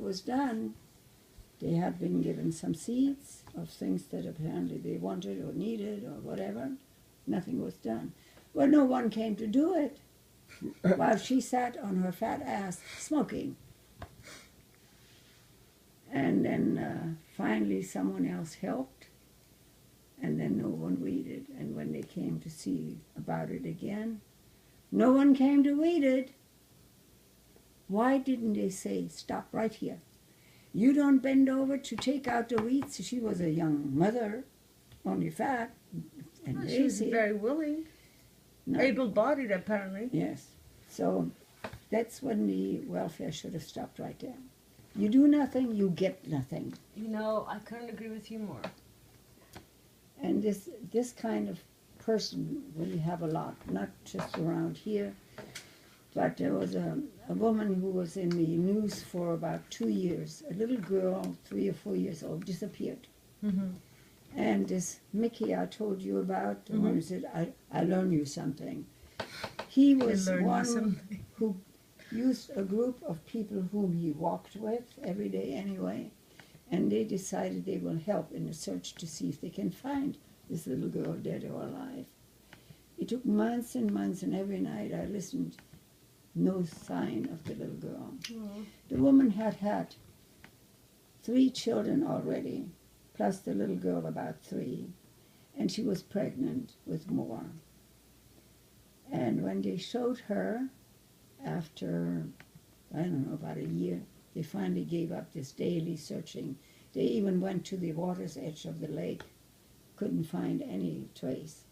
was done. They had been given some seeds of things that apparently they wanted or needed or whatever. Nothing was done. Well, no one came to do it while she sat on her fat ass smoking. And then finally someone else helped, and then no one weeded. And when they came to see about it again, no one came to weed it. Why didn't they say, stop right here? You don't bend over to take out the weeds. She was a young mother, only fat and lazy. She was very willing, able-bodied apparently. Yes. So that's when the welfare should have stopped right there. You do nothing, you get nothing. You know, I couldn't agree with you more. And this kind of person we have a lot, not just around here, but there was a woman who was in the news for about 2 years. A little girl, 3 or 4 years old, disappeared. Mm-hmm. And this Mickey I told you about, the one who said, I learned you something. He was one who used a group of people whom he walked with every day anyway, and they decided they will help in the search to see if they can find this little girl, dead or alive. It took months and months, and every night I listened. No sign of the little girl. Oh. The woman had 3 children already, plus the little girl about 3, and she was pregnant with more. And when they showed her, after, I don't know, about a year, they finally gave up this daily searching. They even went to the water's edge of the lake, couldn't find any trace.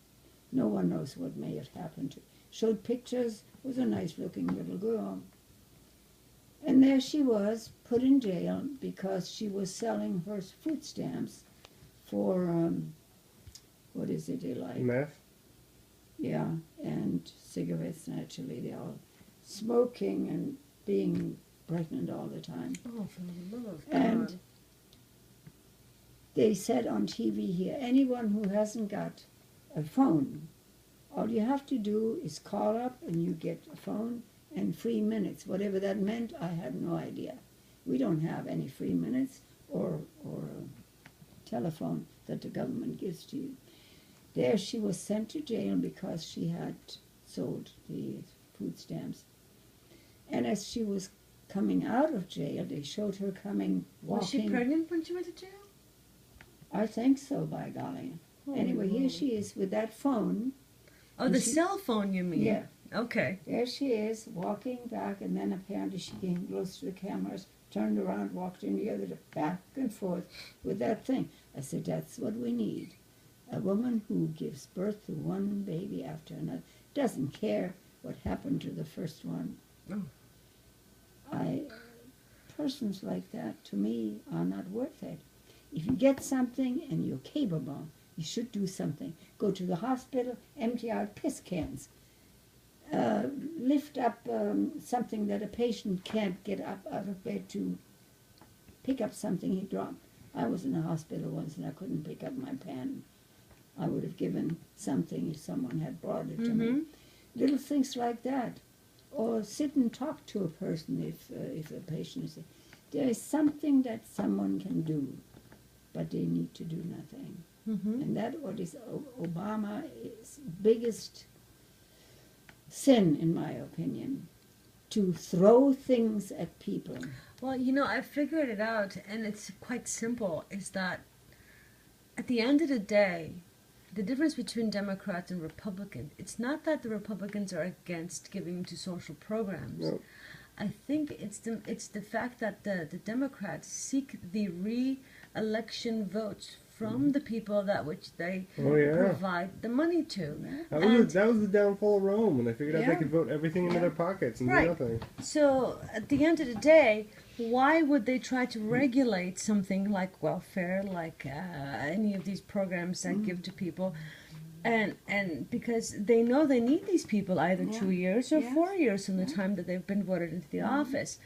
No one knows what may have happened to her. Showed pictures, was a nice-looking little girl. And there she was, put in jail because she was selling her food stamps for, what is it they like? Meth? Yeah, and cigarettes, naturally. They're all smoking and being pregnant all the time. Oh, for the love of God. And they said on TV here, anyone who hasn't got a phone, all you have to do is call up and you get a phone and free minutes. Whatever that meant, I had no idea. We don't have any free minutes or a telephone that the government gives to you. There she was sent to jail because she had sold the food stamps. And as she was coming out of jail, they showed her walking. Was she pregnant when she went to jail? I think so, by golly. Oh, anyway, here she is with that phone. Oh, the cell phone, you mean? Yeah. Okay. There she is, walking back, and then apparently she came close to the cameras, turned around, walked in the other, back and forth with that thing. I said, that's what we need. A woman who gives birth to one baby after another, doesn't care what happened to the first one. Oh. Persons like that, to me, are not worth it. If you get something and you're capable, you should do something. Go to the hospital, empty out piss cans. Lift up something that a patient can't get up out of bed to pick up something he dropped. I was in a hospital once and I couldn't pick up my pen. I would have given something if someone had brought it to me. Little things like that. Or sit and talk to a person if a patient is. There is something that someone can do, but they need to do nothing. And that what is Obama's biggest sin, in my opinion, to throw things at people. Well, you know, I figured it out, and it's quite simple, is that at the end of the day, the difference between Democrats and Republicans, it's not that the Republicans are against giving to social programs. No. I think it's the fact that the Democrats seek the re-election votes from the people that which they provide the money to. That was the downfall of Rome, when they figured out they could vote everything into their pockets and do nothing. So at the end of the day, why would they try to regulate something like welfare, like any of these programs that give to people? And because they know they need these people either 2 years or 4 years from the time that they've been voted into the office.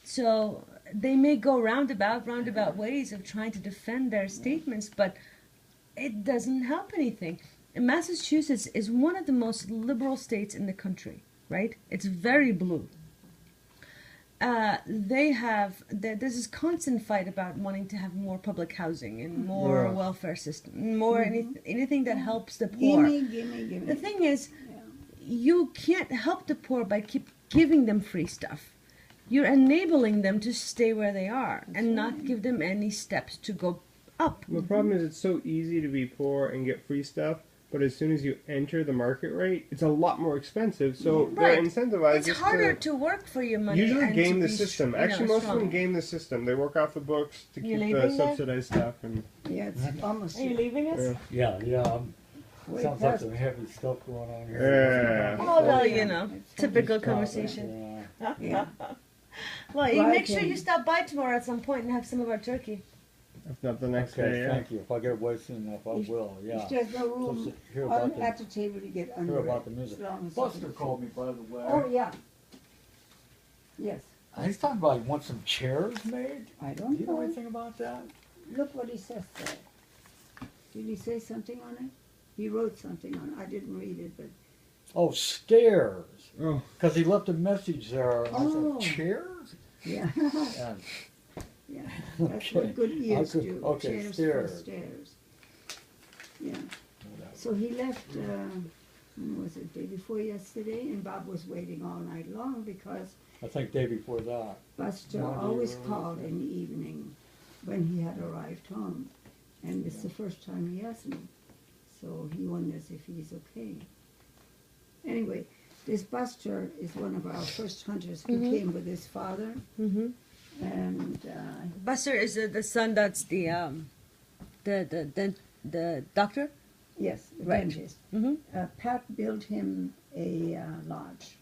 So they may go roundabout ways of trying to defend their statements, but it doesn't help anything. And Massachusetts is one of the most liberal states in the country, right? It's very blue. there's this constant fight about wanting to have more public housing and more Yeah. welfare system, more anything that helps the poor. Gimme. The thing is, you can't help the poor by keep giving them free stuff. You're enabling them to stay where they are and not give them any steps to go up. The problem is it's so easy to be poor and get free stuff, but as soon as you enter the market rate, it's a lot more expensive. So Right. they're incentivized It's just harder to to work for your money. usually and game to the be, system. you know, Actually, most of strong. them game the system. They work off the books to You keep the leaving there? subsidized stuff. And Yeah, it's almost. Are you leaving us? Yeah. Yeah. Way Sounds like past- some heavy stuff going on here. Yeah. Oh, well, Yeah. you know, It's typical Stop it. conversation. Yeah. Yeah. Well, you Right, make sure and- you stop by tomorrow at some point and have some of our turkey. If not the next Okay, day, yeah. thank you. If I get away soon enough, I If- will. Yeah. If there's no So room hear about at the table to get under hear about it, the music. as long as Buster it's- called me, by the way. Oh, yeah. Yes. He's talking about he wants some chairs made. I Do don't you know know. anything about that? Look what he says there. Did he say something on it? He wrote something on it. I didn't read it, but Oh, stairs. Oh, Because he left a message there. And I Oh. said, chairs? yeah. And Yeah. That's Okay. what good ears Okay, do. okay, Chairs for stairs. stairs. Yeah. So he left, when was it, day before yesterday, and Bob was waiting all night long because I think day before that. Buster Monday always or called Wednesday. in the evening when he had arrived home. And it's the first time he has me. So he wonders if he's okay. Anyway, this Buster is one of our first hunters who came with his father. Mm-hmm. And Buster is the son that's the doctor? yes, the Right. dentist. Mm-hmm. Pat built him a lodge.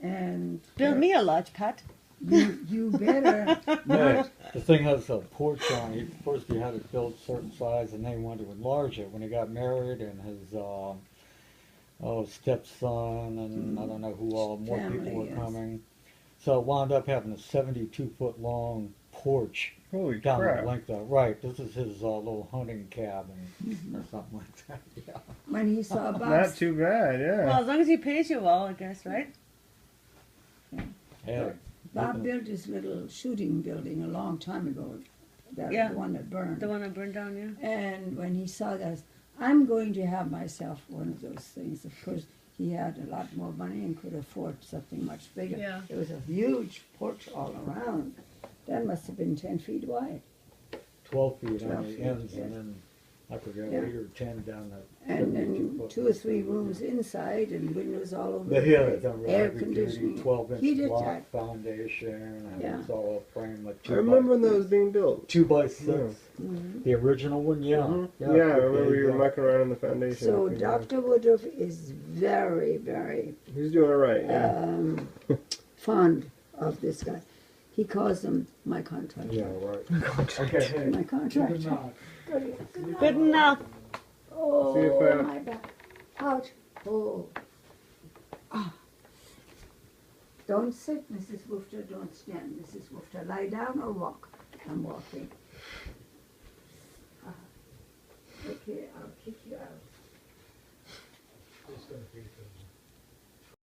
And Build me a lodge, Pat. you better No, the thing has a porch on it. First he had it built a certain size and then he wanted to enlarge it when he got married and his stepson and I don't know who all, more Family, people were yes. coming. So it wound up having a 72-foot long porch holy down crap. the length of Right, this is his little hunting cabin or something like that. Yeah. when he saw Bob. Not too bad, yeah. Well, as long as he pays you well, I guess, right? Yeah. Bob built his little shooting building a long time ago. That Yeah. the one that burned. The one that burned down, yeah. And when he saw that, I'm going to have myself one of those things. Of course, he had a lot more money and could afford something much bigger. Yeah. There was a huge porch all around. That must have been 10 feet wide. 12 feet 12 on the feet, ends yeah. and then I forget, Yeah. 8 or 10 down the And then 72-foot. 2 or 3 rooms inside and windows all over But the yeah, place. it's a Air heavy duty conditioning. 12-inch Heated block type. foundation, and Yeah. it's all framed like I remember those being built. 2x6. Mhm. The original one, yeah. Mhm. Yeah, I remember you were yeah. mucking around in the foundation. So I think, yeah. Dr. Woodruff is very, very He's doing it right, yeah. fond of this guy. He calls him my contractor. Yeah, right. Okay, hey, My good contractor. night. Good enough. Oh, See you, Pat. my back. Ouch. Oh. Ah. Don't sit, Mrs. Woofter. Don't stand, Mrs. Woofter. Lie down or walk. I'm walking. Okay, I'll kick you out.